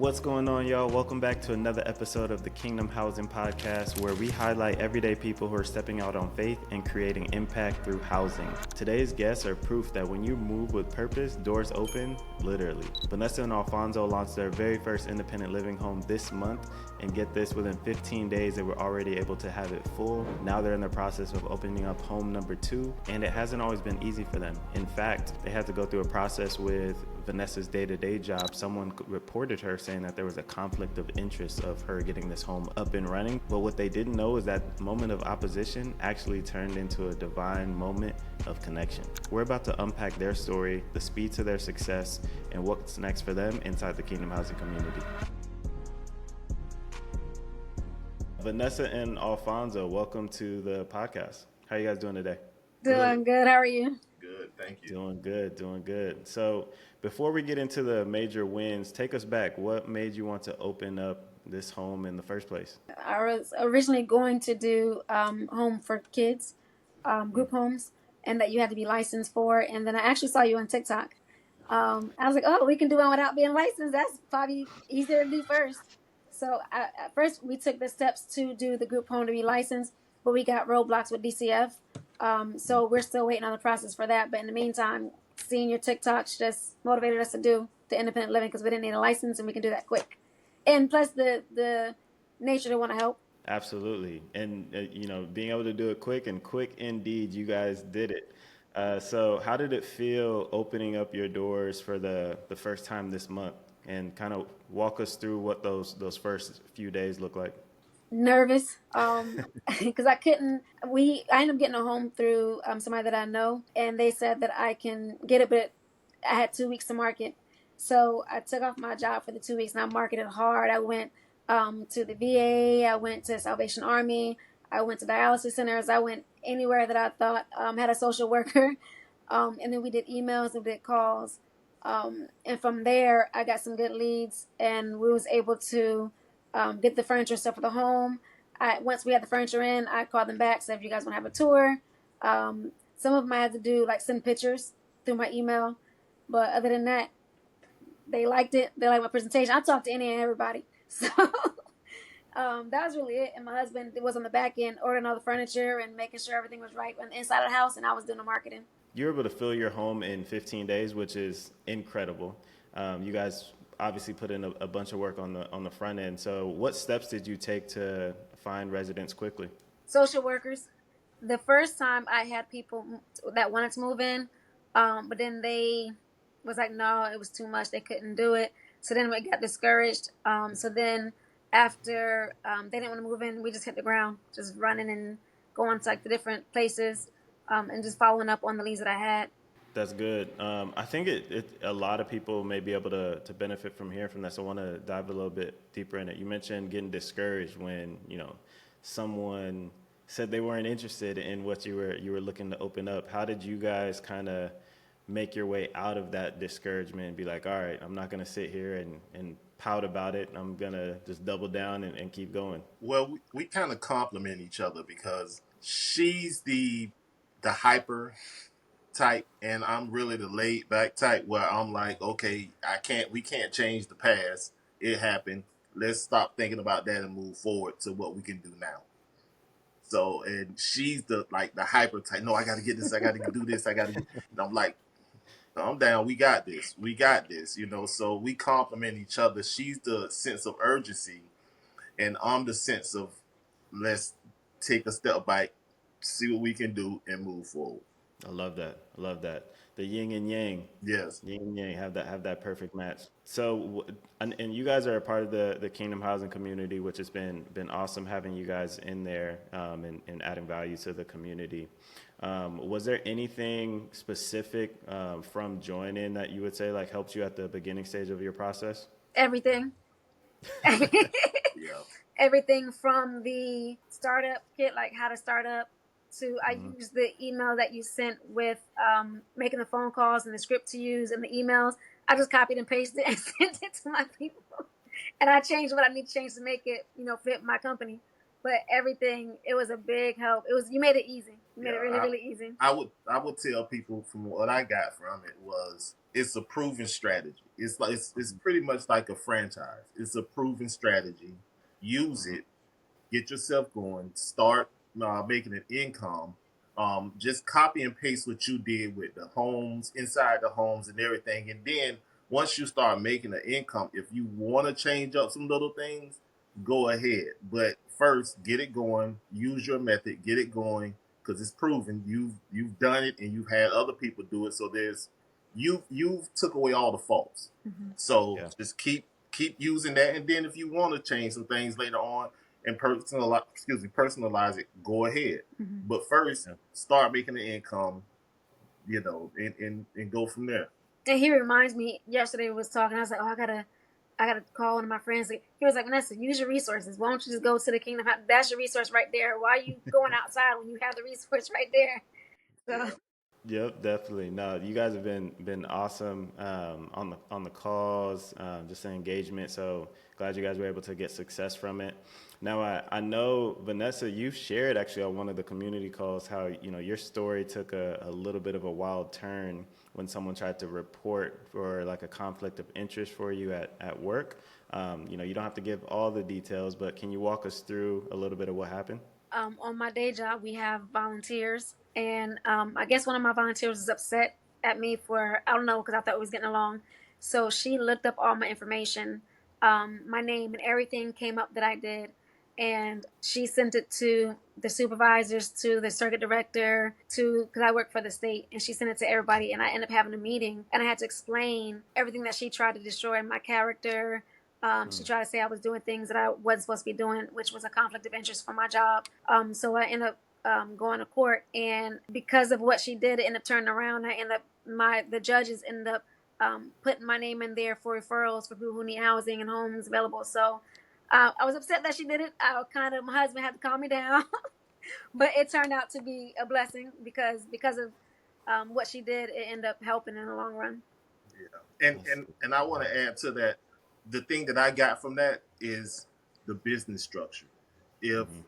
What's going on, y'all? Welcome back to another episode of the Kingdom Housing Podcast, where we highlight everyday people who are stepping out on faith and creating impact through housing. Today's guests are proof that when you move with purpose, doors open, literally. Vanessa and Alfonso launched their very first independent living home this month, and get this, within 15 days, they were already able to have it full. Now they're in the process of opening up home number 2, and it hasn't always been easy for them. In fact, they had to go through a process with Vanessa's day-to-day job. Someone reported her saying that there was a conflict of interest of her getting this home up and running. But what they didn't know is that moment of opposition actually turned into a divine moment of connection. We're about to unpack their story, the speed to their success, and what's next for them inside the Kingdom Housing community. Vanessa and Alfonso, welcome to the podcast. How are you guys doing today? Doing good. How are you? Good, thank you. Doing good. So before we get into the major wins, take us back. What made you want to open up this home in the first place? I was originally going to do home for kids, group homes, and that you had to be licensed for. And then I actually saw you on TikTok. I was like, oh, we can do one without being licensed. That's probably easier to do first. So at first, we took the steps to do the group home to be licensed, but we got roadblocks with DCF. So we're still waiting on the process for that. But in the meantime, seeing your TikToks just motivated us to do the independent living because we didn't need a license and we can do that quick. And plus the nature to want to help. Absolutely. And, being able to do it quick, and quick indeed, you guys did it. So how did it feel opening up your doors for the first time this month? And kind of walk us through what those first few days look like. Nervous, because I ended up getting a home through somebody that I know, and they said that I can get it, but I had 2 weeks to market. So I took off my job for the 2 weeks, and I marketed hard. I went to the VA, I went to Salvation Army, I went to dialysis centers, I went anywhere that I thought had a social worker, and then we did emails and we did calls, and from there I got some good leads, and we was able to get the furniture stuff for the home. Once we had the furniture in, I called them back, said if you guys want to have a tour. Some of them I had to do like send pictures through my email, but other than that, they liked it. They liked my presentation. I talked to any and everybody, so that was really it. And my husband was on the back end ordering all the furniture and making sure everything was right on the inside of the house, and I was doing the marketing. You were able to fill your home in 15 days, which is incredible. You guys obviously put in a bunch of work on the front end. So what steps did you take to find residents quickly? Social workers. The first time I had people that wanted to move in, but then they was like, no, it was too much. They couldn't do it. So then we got discouraged. So then after they didn't want to move in, we just hit the ground, just running and going to like the different places and just following up on the leads that I had. That's good. I think a lot of people may be able to benefit from hearing from that. So I want to dive a little bit deeper in it. You mentioned getting discouraged when, someone said they weren't interested in what you were looking to open up. How did you guys kind of make your way out of that discouragement and be like, all right, I'm not going to sit here and pout about it. I'm going to just double down and keep going? Well, we kind of complement each other because she's the hyper type and I'm really the laid back type where I'm like, okay, we can't change the past. It happened. Let's stop thinking about that and move forward to what we can do now. So, and she's the hyper type. No, I got to get this. I got to do this. And I'm like, I'm down. We got this. So we complement each other. She's the sense of urgency and I'm the sense of let's take a step back, see what we can do and move forward. I love that. The yin and yang. Yes. Yin and yang have that perfect match. So, and you guys are a part of the Kingdom Housing community, which has been awesome having you guys in there and adding value to the community. Was there anything specific from joining that you would say like helped you at the beginning stage of your process? Everything. Yeah. Everything from the startup kit, like how to start up, to I used the email that you sent with making the phone calls and the script to use and the emails. I just copied and pasted and sent it to my people. And I changed what I need to change to make it, fit my company. but everything, it was a big help. You made it easy. You made it really, Yeah, really easy. I would tell people from what I got from it was it's a proven strategy. It's pretty much like a franchise. It's a proven strategy. Use Mhm. it, get yourself going, start making an income. Just copy and paste what you did with the homes, inside the homes, and everything. And then once you start making an income, if you want to change up some little things, go ahead. But first, get it going. Use your method. Get it going because it's proven. You've done it, and you've had other people do it. So you've took away all the faults. Hmm. So Yeah. just keep using that, and then if you want to change some things later on and personalize it, go ahead. Hmm. But first, Yeah. start making an income, and go from there. And he reminds me, yesterday we was talking, I was like, oh, I gotta call one of my friends. He was like, Vanessa, use your resources. Why don't you just go to the Kingdom House? That's your resource right there. Why are you going outside when you have the resource right there? So Yeah. Yep, definitely. No, you guys have been awesome on the calls, just the engagement. So glad you guys were able to get success from it. Now I know Vanessa, you've shared actually on one of the community calls how your story took a little bit of a wild turn when someone tried to report for like a conflict of interest for you at work. You don't have to give all the details, but can you walk us through a little bit of what happened? on my day job, we have volunteers, and I guess one of my volunteers was upset at me for, I don't know, because I thought we was getting along. So she looked up all my information, my name and everything came up that I did, and she sent it to the supervisors, to the circuit director, to because I work for the state, and she sent it to everybody. And I ended up having a meeting, and I had to explain everything that she tried to destroy my character. She Mm. tried to say I was doing things that I wasn't supposed to be doing, which was a conflict of interest for my job. So I ended up going to court, and because of what she did, it ended up turning around. I ended up the judges ended up putting my name in there for referrals for people who need housing and homes available. So I was upset that she did it. My husband had to calm me down, but it turned out to be a blessing because of what she did. It ended up helping in the long run. Yeah. And That's and and I want to add to that. The thing that I got from that is the business structure. If mhm.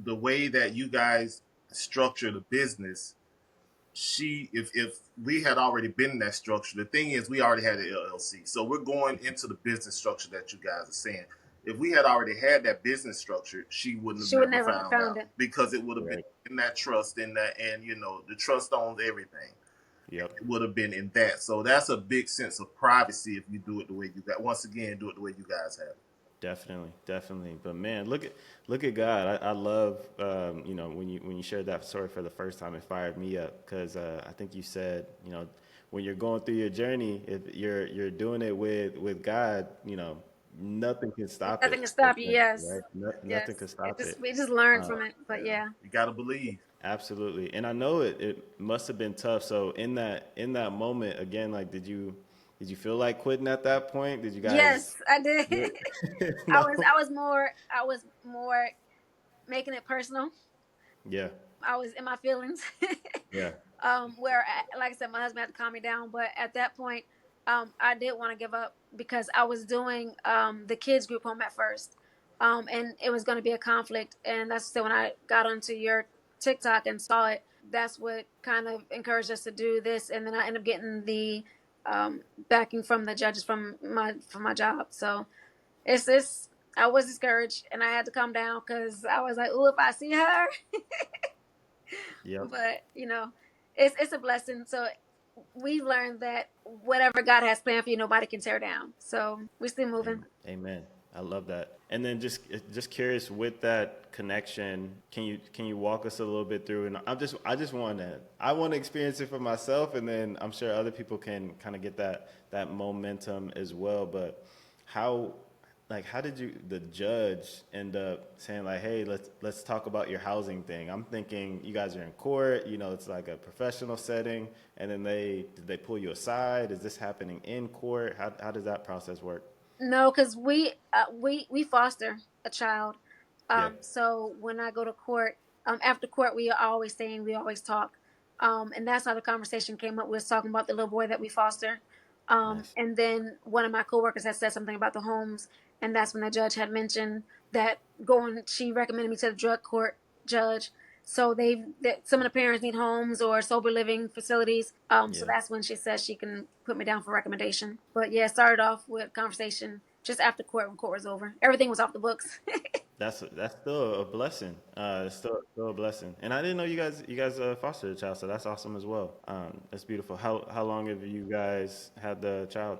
the way that you guys structure the business, if we had already been in that structure, the thing is we already had an LLC. So we're going into the business structure that you guys are saying. If we had already had that business structure, she wouldn't have She would never never found found out it. because it would have been Right. in that trust in that, and the trust owns everything. Yep. It would have been in that. So that's a big sense of privacy if you do it the way you got. Once again, do it the way you guys have it. Definitely, definitely. But man, look at God. I love when you shared that story for the first time, it fired me up because I think you said when you're going through your journey, if you're doing it with God, nothing can stop Nothing it. can stop you. Yes, Right? No, yes. nothing can stop it. We just learned Uh, from it. But Yeah, yeah. you got to believe. Absolutely. And I know it must have been tough. So in that moment, again, like did you feel like quitting at that point? Did you guys? Yes, I did. Yeah. I No. was I was more making it personal. Yeah. I was in my feelings. Yeah. Like I said, my husband had to calm me down, but at that point, I did want to give up because I was doing the kids group home at first, and it was going to be a conflict. And that's so when I got onto your TikTok and saw it, that's what kind of encouraged us to do this. And then I ended up getting the backing from the judges from my job. So it's this. I was discouraged, and I had to calm down because I was like, "Ooh, if I see her," Yep. but it's a blessing. So we learned that whatever God has planned for you, nobody can tear down. So we're still moving. Amen. I love that. And then just curious with that connection, can you walk us a little bit through? And I just want to experience it for myself, and then I'm sure other people can kind of get that momentum as well. But how how did the judge end up saying like, hey, let's talk about your housing thing? I'm thinking you guys are in court, it's like a professional setting, and then did they pull you aside? Is this happening in court? How does that process work? No, because we foster a child. Yeah. So when I go to court, after court, we are always saying we always talk. And that's how the conversation came up. We was talking about the little boy that we foster. Nice. And then one of my coworkers had said something about the homes, and that's when the judge had mentioned that she recommended me to the drug court judge. So that some of the parents need homes or sober living facilities. So Yeah. that's when she says she can put me down for recommendation. But yeah, it started off with conversation just after court when court was over. Everything was off the books. That's still a blessing. It's still a blessing. And I didn't know you guys fostered a child, so that's awesome as well. That's beautiful. How long have you guys had the child?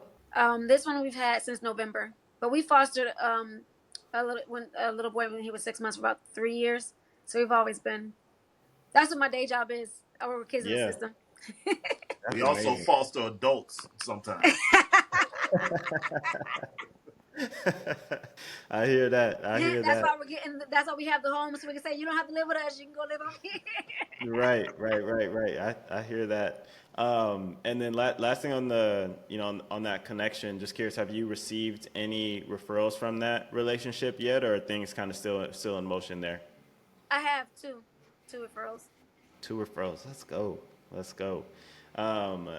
This one we've had since November, but we fostered a little boy when he was 6 months for about 3 years. So we've always been. That's what my day job is. I work with kids in the Yeah, system. We that's also amazing. foster adults sometimes. I hear that. I hear That's that. why we're getting. That's why we have the home, so we can say you don't have to live with us. You can go live over here. Right. I hear that. And then last thing on the on that connection, just curious, have you received any referrals from that relationship yet, or are things kind of still in motion there? I have two referrals. Two referrals. Let's go. Let's go. Um,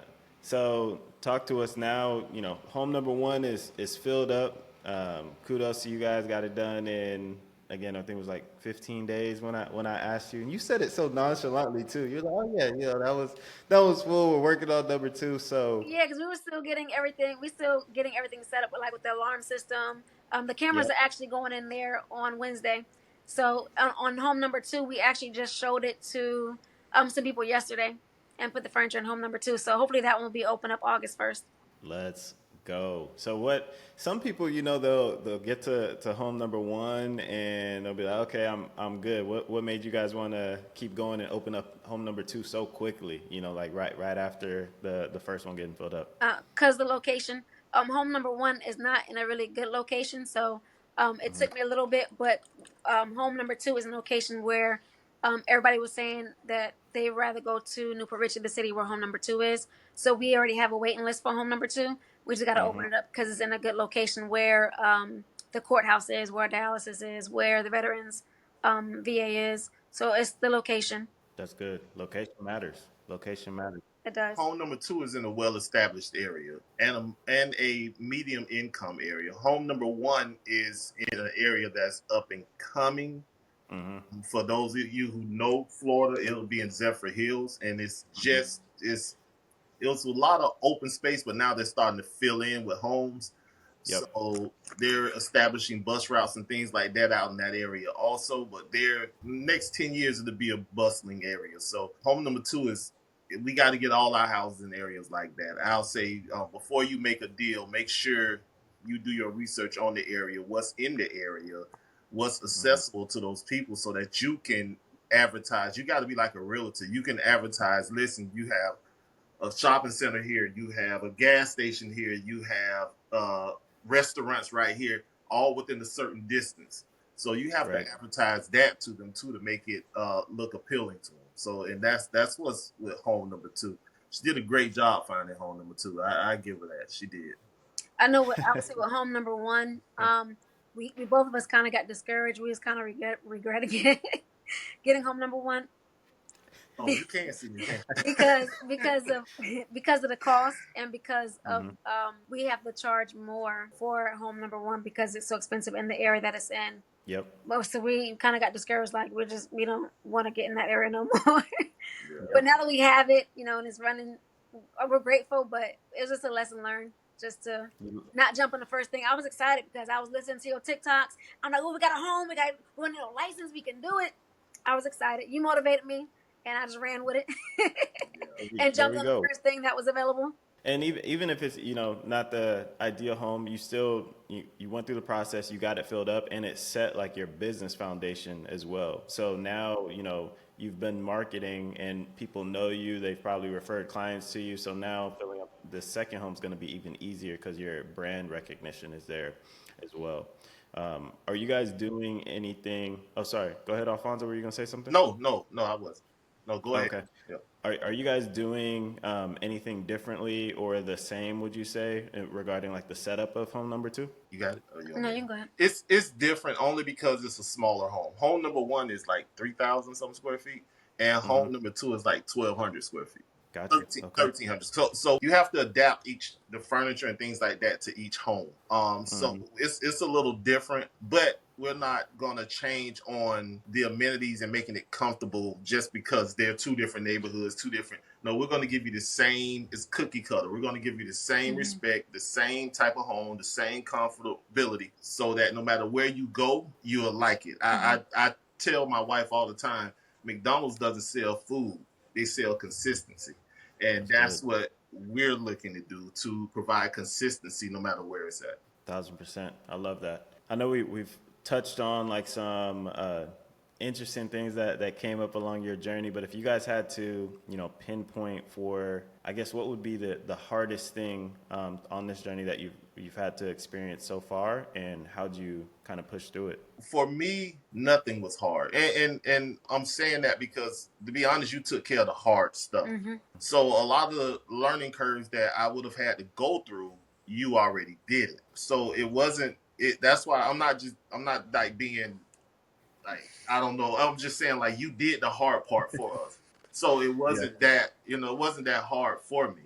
so talk to us now. Home number one is filled up. Kudos to you guys. Got it done in, again, I think it was like 15 days when I asked you, and you said it so nonchalantly too. You're like, oh yeah, that was full. We're working on number two. So Yeah, because we were still getting everything. We still getting everything set up, like with the alarm system. The cameras yep. are actually going in there on Wednesday. So on home number two, we actually just showed it to some people yesterday and put the furniture in home number two. So hopefully that one will be open up August 1st. Let's go. So what some people, they'll get to home number one and they'll be like, okay, I'm good. What made you guys want to keep going and open up home number two so quickly? Like right after the first one getting filled up. Because the location, home number one is not in a really good location. So it Hmm. took me a little bit, but home number two is a location where everybody was saying that they'd rather go to Newport Richey, the city where home number two is. So we already have a waiting list for home number two. We just got to open Hmm. it up because it's in a good location where the courthouse is, where dialysis is, where the veterans VA is. So it's the location. That's good. Location matters. Location matters. It does. Home number two is in a well-established area and a medium income area. Home number one is in an area that's up and coming. Hmm. For those of you who know Florida, it'll be in Zephyr Hills, and it was a lot of open space, but now they're starting to fill in with homes. Yep. So they're establishing bus routes and things like that out in that area also. But their next 10 years it'll be a bustling area. So home number two is we got to get all our houses in areas like that. I'll say before you make a deal, make sure you do your research on the area, what's in the area, what's Hmm. accessible to those people, so that you can advertise. You got to be like a realtor. You can advertise. Listen, you have a shopping center here, you have a gas station here, you have restaurants right here, all within a certain distance. So you have to Right. advertise that to them too to make it look appealing to them. So and that's what's with home number two. She did a great job finding home number two. I give her that. She did. I know what I would say with home number one. We both of us kind of got discouraged. We was kind of regretting getting home number one Oh, you can see me. because of the cost and because of Hmm. we have to charge more for home number one because it's so expensive in the area that it's in. Yep. Well, so we kind of got discouraged. Like we don't want to get in that area no more. Yeah. But Yep. now that we have it, and it's running, we're grateful. But it's just a lesson learned, just to not jump on the first thing. I was excited because I was listening to your TikToks. I'm like, oh, we got a home. We need a license. We can do it. I was excited. You motivated me, and I just ran with it and There jumped we on the go. first thing that was available. And even if it's not the ideal home, you went through the process, you got it filled up, and it set like your business foundation as well. So now you've been marketing, and people know you. They've probably referred clients to you. So now filling up the second home is going to be even easier because your brand recognition is there as well. Are you guys doing anything? Oh, sorry. Go ahead, Alfonso. Were you going to say something? No, I wasn't. No, go ahead. Okay. Yeah, Are you guys doing anything differently or the same, would you say, regarding like the setup of home number two? you got it. Or you want No, me? you can go ahead. It's different only because it's a smaller home. Home number one is like 3,000 some square feet, and Hmm. home number two is like 1,200 square feet. Got you. Okay. 1300. So you have to adapt the furniture and things like that to each home. So Hmm. it's a little different, but we're not gonna change on the amenities and making it comfortable just because they're two different neighborhoods, two different. No, we're gonna give you the same. It's cookie cutter. We're gonna give you the same Hmm. respect, the same type of home, the same comfortability, so that no matter where you go, you'll like it. Hmm. I tell my wife all the time, McDonald's doesn't sell food; they sell consistency. And That's good. that's what we're looking to do, to provide consistency no matter where it's at. 1000%. I love that. I know we've touched on like some interesting things that came up along your journey, but if you guys had to, pinpoint for, I guess, what would be the hardest thing on this journey that you've had to experience so far, and how do you kind of push through it? For me, nothing was hard. And I'm saying that because, to be honest, you took care of the hard stuff. Hmm. So a lot of the learning curves that I would have had to go through, you already did it. So it wasn't it. That's why I'm not like being like, I don't know. I'm just saying, like, you did the hard part for us. So it Yeah. wasn't that, it wasn't that hard for me.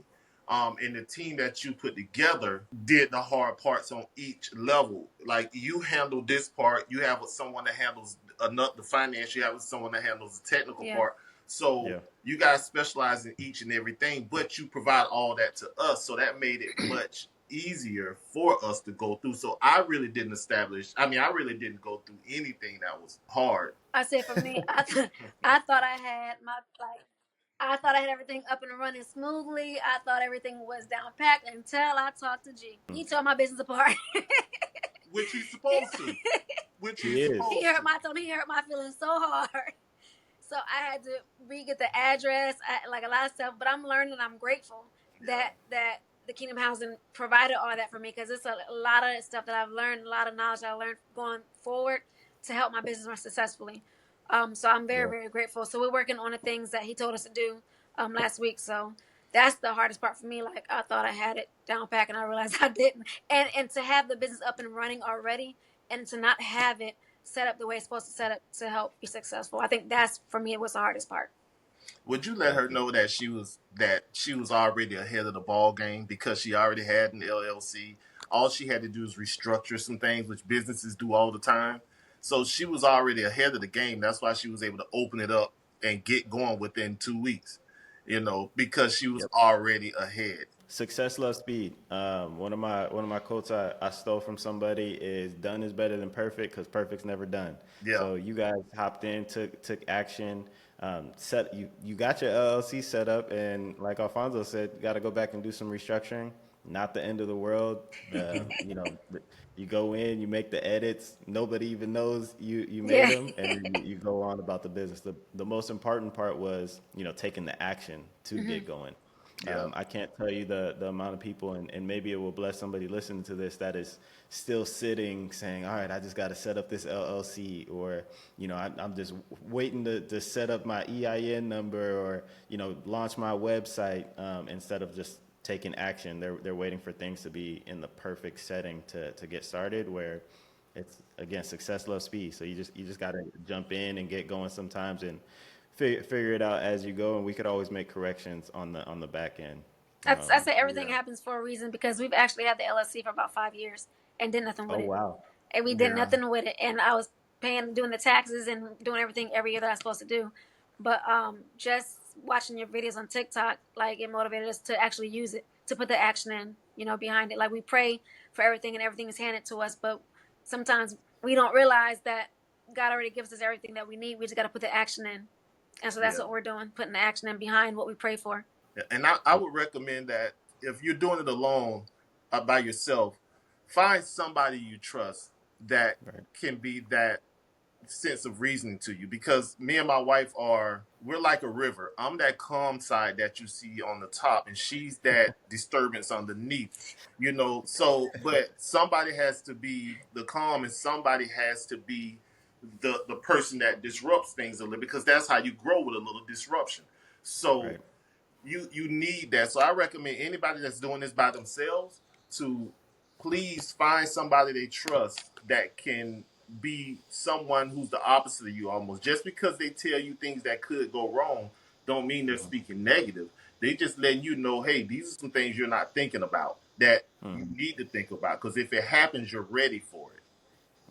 And the team that you put together did the hard parts on each level. Like, you handle this part, you have someone that handles the finance, you have someone that handles the technical Yeah. part. So Yeah. you guys specialize in each and everything, but you provide all that to us. So that made it much easier for us to go through. So I really didn't go through anything that was hard. I say for me, I thought I had I thought I had everything up and running smoothly. I thought everything was down packed until I talked to G. He tore my business apart. Which he's supposed to. Which He he's is. supposed to. He hurt my feelings so hard. So I had to re-get the address, like a lot of stuff. But I'm learning. I'm grateful Yeah. that the Kingdom Housing provided all that for me, because it's a lot of stuff that I've learned, a lot of knowledge I learned going forward to help my business run successfully. So I'm very, Yeah. very grateful. So we're working on the things that he told us to do last week. So that's the hardest part for me. Like, I thought I had it down pack, and I realized I didn't. And to have the business up and running already, and to not have it set up the way it's supposed to set up to help be successful. I think that's, for me, it was the hardest part. Would you let Got her you. know that she was already ahead of the ball game because she already had an LLC? All she had to do is restructure some things, which businesses do all the time. So she was already ahead of the game. That's why she was able to open it up and get going within 2 weeks. Because she was Yep. already ahead. Success loves speed. One of my quotes I stole from somebody is "Done is better than perfect because perfect's never done." Yeah, So you guys hopped in, took action, set you got your LLC set up, and like Alfonso said, got to go back and do some restructuring. Not the end of the world. You go in, you make the edits. Nobody even knows you made Yeah. them, and then you go on about the business. The most important part was taking the action to Hmm. get going. yeah, I can't tell you the amount of people, and maybe it will bless somebody listening to this, that is still sitting saying, all right, I just got to set up this LLC, or, I'm just waiting to set up my EIN number, or, launch my website, instead of just taking action. They're waiting for things to be in the perfect setting to get started, where it's, again, success loves speed. So you just got to jump in and get going sometimes, and figure it out as you go, and we could always make corrections on the back end. I say everything yeah, happens for a reason, because we've actually had the LLC for about 5 years and did nothing Oh with it. wow. And we did yeah, nothing with it. And I was doing the taxes and doing everything every year that I was supposed to do. But just watching your videos on TikTok, like, it motivated us to actually use it, to put the action in, behind it. Like, we pray for everything and everything is handed to us, but sometimes we don't realize that God already gives us everything that we need. We just got to put the action in. And so that's yeah. what we're doing, putting the action in behind what we pray for. And I would recommend that if you're doing it alone, by yourself, find somebody you trust that Right. can be that sense of reasoning to you. Because me and my wife we're like a river. I'm that calm side that you see on the top, and she's that disturbance underneath. So but somebody has to be the calm, and somebody has to be the person that disrupts things a little, because that's how you grow, with a little disruption. So Right. you need that. So I recommend anybody that's doing this by themselves to please find somebody they trust that can be someone who's the opposite of you almost. Just because they tell you things that could go wrong don't mean they're speaking negative. They just letting you know, hey, these are some things you're not thinking about that you Mm-hmm. need to think about. Because if it happens, you're ready for it.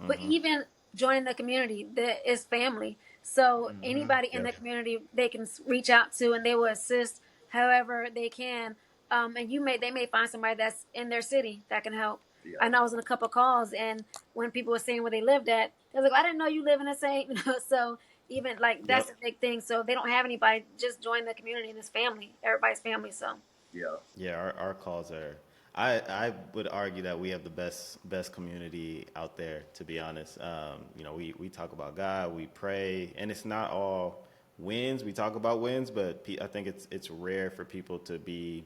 But Mm-hmm. even joining the community, that is family. So Mm-hmm. anybody in Yep. the community they can reach out to, and they will assist however they can. And they may find somebody that's in their city that can help. Yeah. I know I was in a couple of calls, and when people were saying where they lived at, they're like, "I didn't know you live in the same." So even like that's Yep. a big thing. So they don't have anybody. Just join the community, and it's family. Everybody's family. So Yeah. Yeah, our calls are. I would argue that we have the best community out there. To be honest, we talk about God, we pray, and it's not all wins. We talk about wins, but I think it's rare for people to be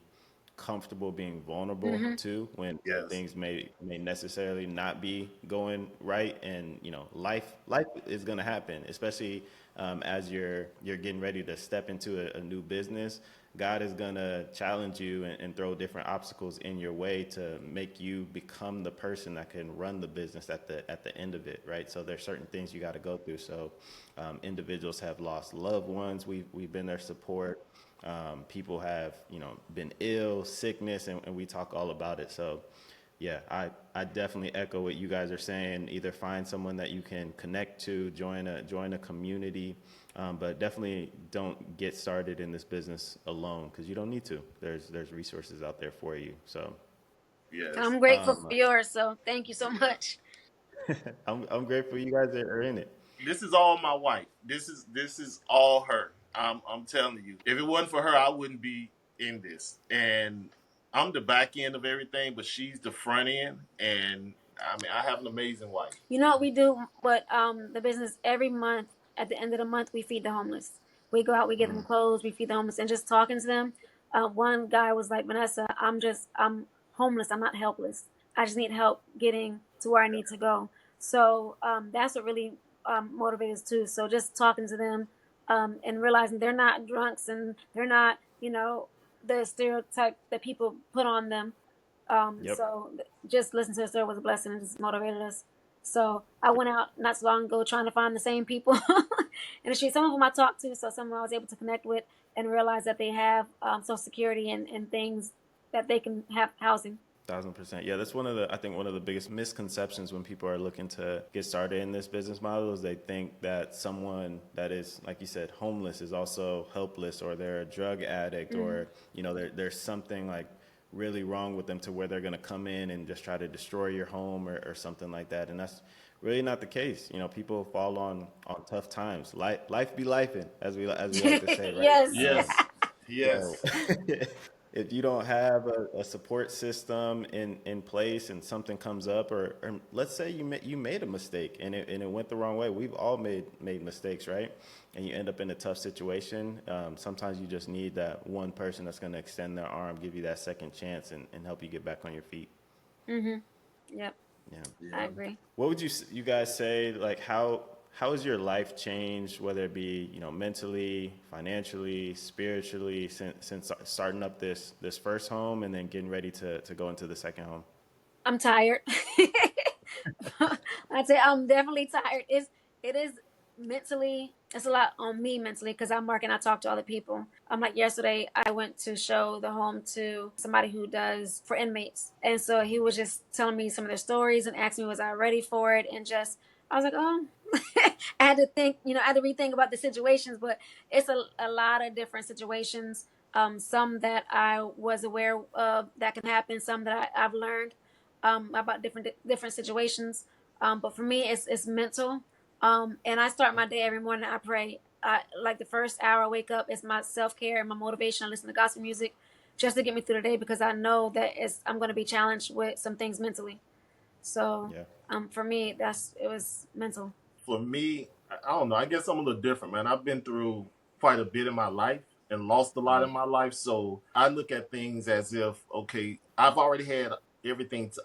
comfortable being vulnerable hmm too when Yes. things may necessarily not be going right. And life is going to happen, especially as you're getting ready to step into a new business. God is going to challenge you and throw different obstacles in your way to make you become the person that can run the business at the end of it, right? So there's certain things you got to go through. So individuals have lost loved ones. We've been their support. People have been ill, sickness, and we talk all about it. So yeah, I definitely echo what you guys are saying. Either find someone that you can connect to, join a community, but definitely don't get started in this business alone, because you don't need to. There's resources out there for you. So Yes. I'm grateful um, for yours. So thank you so Yeah. much. I'm grateful you guys are in it. This is all my wife. This is all her. I'm telling you. If it wasn't for her, I wouldn't be in this. And I'm the back end of everything, but she's the front end. And I mean, I have an amazing wife. You know what we do? But the business every month at the end of the month we feed the homeless. We go out, we give them Mm, clothes, we feed the homeless, and just talking to them. One guy was like, Vanessa, I'm homeless. I'm not helpless. I just need help getting to where I need to go. So that's what really motivates us too. So just talking to them and realizing they're not drunks and they're not, the stereotype that people put on them. yep. So just listening to the story was a blessing and just motivated us. So I went out not so long ago trying to find the same people in the street. Some of them I talked to, so some of them I was able to connect with and realize that they have Social Security and things that they can have housing. 1,000%. Yeah, that's one of the biggest misconceptions when people are looking to get started in this business model is they think that someone that is, like you said, homeless is also helpless, or they're a drug addict, Mm-hmm. or there's something like really wrong with them to where they're going to come in and just try to destroy your home or something like that. And that's really not the case. People fall on tough times. Life be lifing, as we like to say, right? Yes. Yes. So Yes. if you don't have a support system in place and something comes up, or let's say you made a mistake and it went the wrong way. We've all made mistakes, right? And you end up in a tough situation. Sometimes you just need that one person that's going to extend their arm, give you that second chance, and help you get back on your feet. Mm-hmm. Yep. Yeah. I Yeah. agree. What would you guys say, like, how has your life changed, whether it be mentally, financially, spiritually, since starting up this first home and then getting ready to go into the second home? I'm tired. I'd say I'm definitely tired. It is mentally. It's a lot on me mentally because I'm working. I talk to other people. Like yesterday, I went to show the home to somebody who does for inmates, and so he was just telling me some of their stories and asking me was I ready for it, and just I was like, oh. I had to think, I had to rethink about the situations, but it's a lot of different situations. Some that I was aware of that can happen, some that I've learned about different situations. But for me, it's mental. And I start my day every morning. I pray. Like the first hour I wake up, it's my self care and my motivation. I listen to gospel music just to get me through the day because I know that I'm going to be challenged with some things mentally. So Yeah. for me, it was mental. For me, I don't know. I guess I'm a little different, man. I've been through quite a bit in my life and lost a lot in Mm, my life. So I look at things as if, okay, I've already had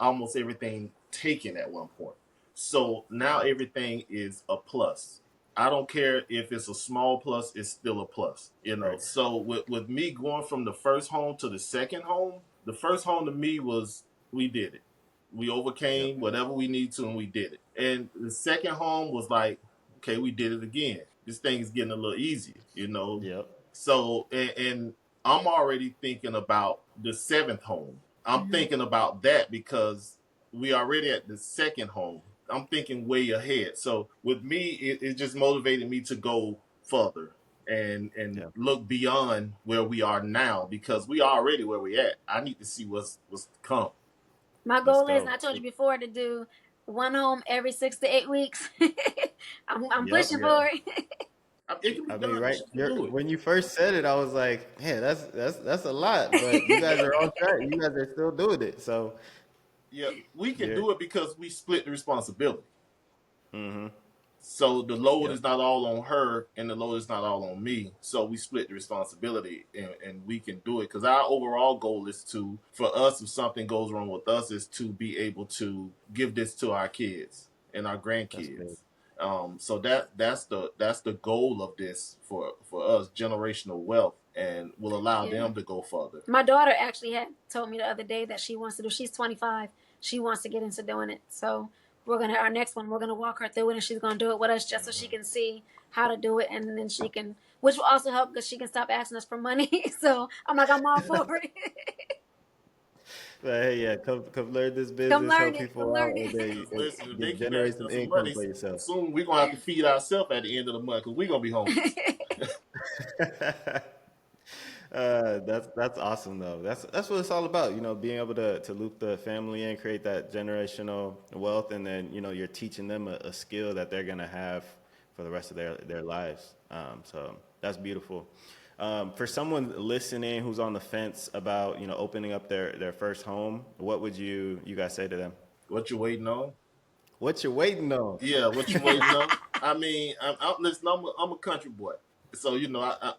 almost everything taken at one point. So now everything is a plus. I don't care if it's a small plus, it's still a plus, right. So with me going from the first home to the second home, the first home to me was we did it. We Yep. overcame whatever we need to and we did it. And the second home was like, okay, we did it again. This thing is getting a little easier. Yep. So and I'm already thinking about the seventh home. I'm Mm-hmm. thinking about that because we already at the second home. I'm thinking way ahead. So with me, it just motivated me to go further and Yeah. look beyond where we are now because we are already where we at. I need to see what's to come. My Let's goal is, and go. I told you before, to do one home every 6 to 8 weeks. I'm Yep. pushing Yeah. for it. It can be I mean, done. right? She can do it. When you first said it, I was like, "Man, that's a lot." But you guys are on track. You guys are still doing it. So Yeah, we can you're. do it because we split the responsibility. Mm-hmm. So the load Yep. is not all on her and the load is not all on me. So we split the responsibility and we can do it. Because our overall goal is to, for us, if something goes wrong with us, is to be able to give this to our kids and our That's big. grandkids. So that's the goal of this for us, generational wealth, and will allow Yeah. them to go further. My daughter actually had told me the other day that she wants to do. She's 25. She wants to get into doing it. So our next one, we're gonna walk her through it, and she's gonna do it with us just so she Mm-hmm. can see how to do it, and then she can, which will also help because she can stop asking us for money. So I'm all for it. But hey, yeah, come learn this Come business, learn help it. people Come out, learn and then it. Listen, if they keep generate asking some us for income money, for yourself. soon we're gonna have to feed ourselves at the end of the month because we're gonna be homeless. That's awesome though. That's what it's all about. Being able to loop the family in, create that generational wealth, and then you're teaching them a skill that they're gonna have for the rest of their lives. So that's beautiful. For someone listening who's on the fence about opening up their first home, what would you guys say to them? What you waiting on? What you waiting on? Yeah, what you waiting on? I mean, listen, I'm a country boy, so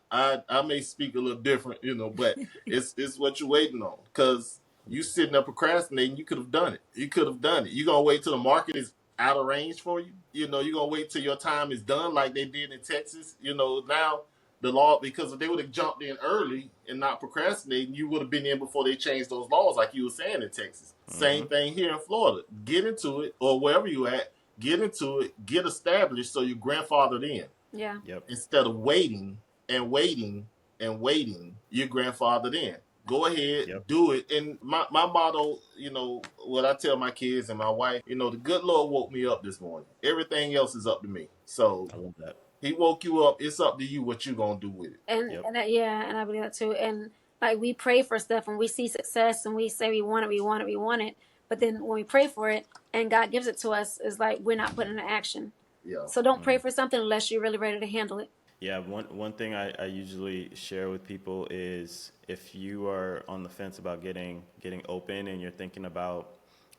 I may speak a little different, but it's what you waiting on because you sitting there procrastinating. You could have done it. You could have done it. You gonna wait till the market is out of range for you? You gonna wait till your time is done like they did in Texas? Now the law, because if they would have jumped in early and not procrastinating, you would have been in before they changed those laws, like you were saying in Texas. Mm-hmm. Same thing here in Florida. Get into it, or wherever you at, get into it, get established so you're grandfathered in. Yeah. Yep. Instead of waiting and waiting and waiting, you're grandfathered in. Go ahead, Yep. do it. And my motto, what I tell my kids and my wife, the good Lord woke me up this morning. Everything else is up to me. So I love that. he woke you up. It's up to you what you gonna do with it. And Yep. and that, yeah, and I believe that too. And like, we pray for stuff and we see success and we say we want it, we want it, we want it. But then when we pray for it and God gives it to us, it's like we're not putting it in action. Yeah. So don't pray Mm-hmm. for something unless you're really ready to handle it. Yeah, one thing I usually share with people is if you are on the fence about getting open and you're thinking about,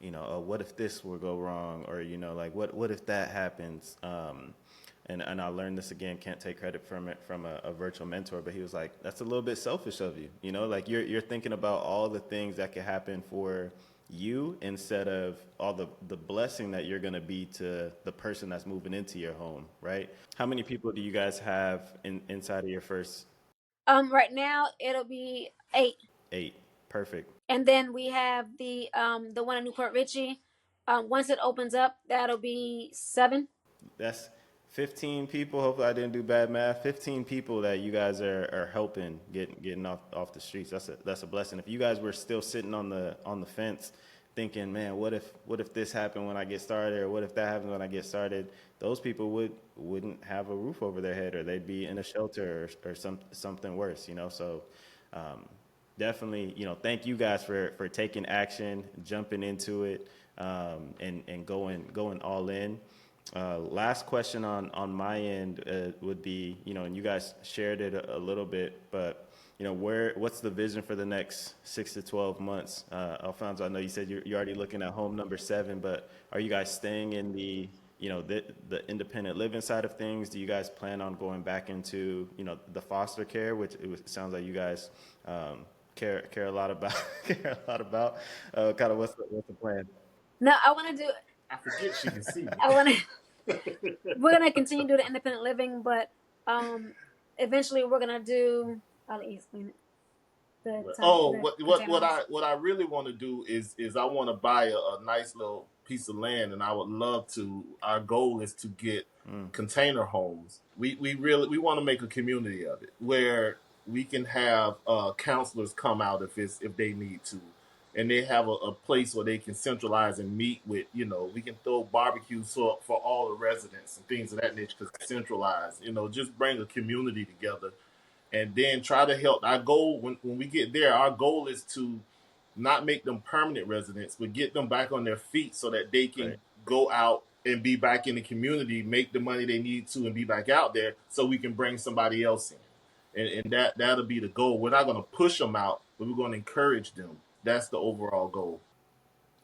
oh, what if this will go wrong, or like what if that happens, and I learned this again, can't take credit from it from a virtual mentor, but he was like, that's a little bit selfish of you, like you're thinking about all the things that could happen for you instead of all the blessing that you're going to be to the person that's moving into your home, right? How many people do you guys have inside of your first Right now it'll be 8. 8? Perfect. And then we have the one in Newport Richie. Once it opens up, that'll be 7. That's 15 people. Hopefully I didn't do bad math. 15 people that you guys are helping getting off the streets. That's a blessing. If you guys were still sitting on the fence thinking, man, what if this happened when I get started, or what if that happens when I get started, those people wouldn't have a roof over their head, or they'd be in a shelter, or something worse. So definitely, thank you guys for taking action, jumping into it, and going all in. Last question on my end would be, and you guys shared it a little bit, but what's the vision for the next 6 to 12 months? Alfonso, I know you said you're already looking at home number 7, but are you guys staying in the independent living side of things? Do you guys plan on going back into the foster care, which sounds like you guys care a lot about care a lot about? Kind of what's the plan? No, I want to do. I forget she can see me. I want to. We're gonna continue to do the independent living, but eventually we're gonna do. I'll let you explain it. Oh, The what container what house. I what I really want to do is I want to buy a nice little piece of land, and I would love to. Our goal is to get Mm, container homes. We really want to make a community of it where we can have counselors come out if they need to, and they have a place where they can centralize and meet with. We can throw barbecues for all the residents and things of that nature because centralize. Just bring a community together and then try to help. Our goal when we get there, our goal is to not make them permanent residents, but get them back on their feet so that they can Right. go out and be back in the community, make the money they need to, and be back out there so we can bring somebody else in. And that'll be the goal. We're not going to push them out, but we're going to encourage them. That's the overall goal.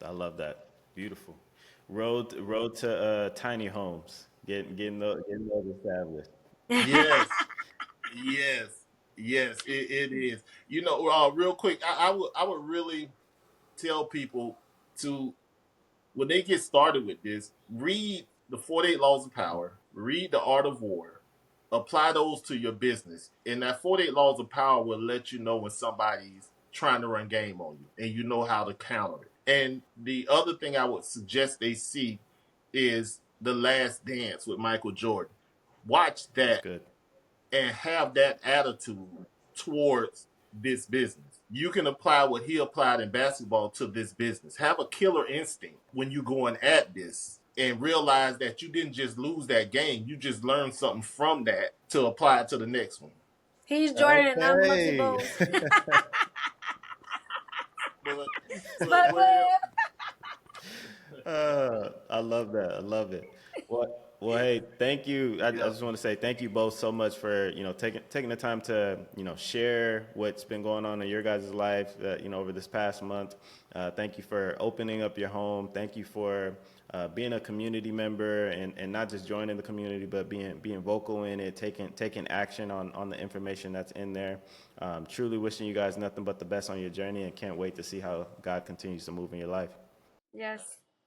I love that. Beautiful. Road to tiny homes. Getting those established. Yes, yes, yes. It is. Real quick, I would really tell people to when they get started with this, read the 48 Laws of Power, read the Art of War, apply those to your business. And that 48 Laws of Power will let you know when somebody's trying to run game on you and you know how to counter it. And the other thing I would suggest they see is The Last Dance with Michael Jordan. Watch That's that good. and have that attitude towards this business. You can apply what he applied in basketball to this business. Have a killer instinct when you're going at this and realize that you didn't just lose that game. You just learned something from that to apply it to the next one. He's Jordan and I'm Muggsy Okay. Bowles. But, but But I love that. I love it. Well, hey, thank you. I yeah, just want to say thank you both so much for taking the time to share what's been going on in your guys' life over this past month. Thank you for opening up your home. Thank you for being a community member and not just joining the community, but being vocal in it, taking action on the information that's in there. Truly wishing you guys nothing but the best on your journey, and can't wait to see how God continues to move in your life. yes.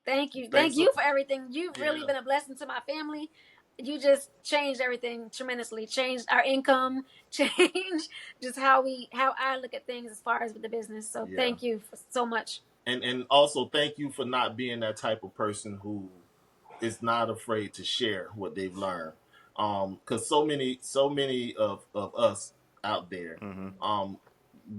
Thank you. Thank thanks. you for everything. You've really Yeah, been a blessing to my family. You just changed everything tremendously. Changed our income, changed just how I look at things as far as with the business. So yeah. thank you for so much. And also thank you for not being that type of person who is not afraid to share what they've learned. Because so many of us out there, Mm-hmm.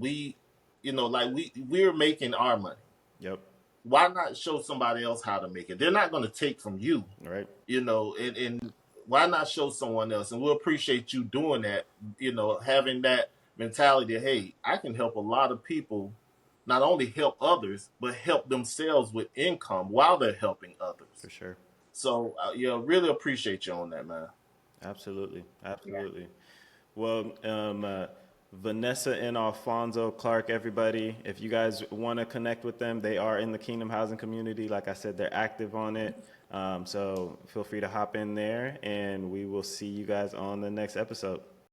we, like we're making our money. Yep. Why not show somebody else how to make it? They're not going to take from you, Right. and why not show someone else? And we'll appreciate you doing that. Having that mentality. Hey, I can help a lot of people. Not only help others, but help themselves with income while they're helping others. For sure. So really appreciate you on that, man. Absolutely. Yeah. Absolutely. Well, Vanessa and Alfonso Clark, everybody, if you guys want to connect with them, they are in the Kingdom Housing community. Like I said, they're active on it. So feel free to hop in there, and we will see you guys on the next episode.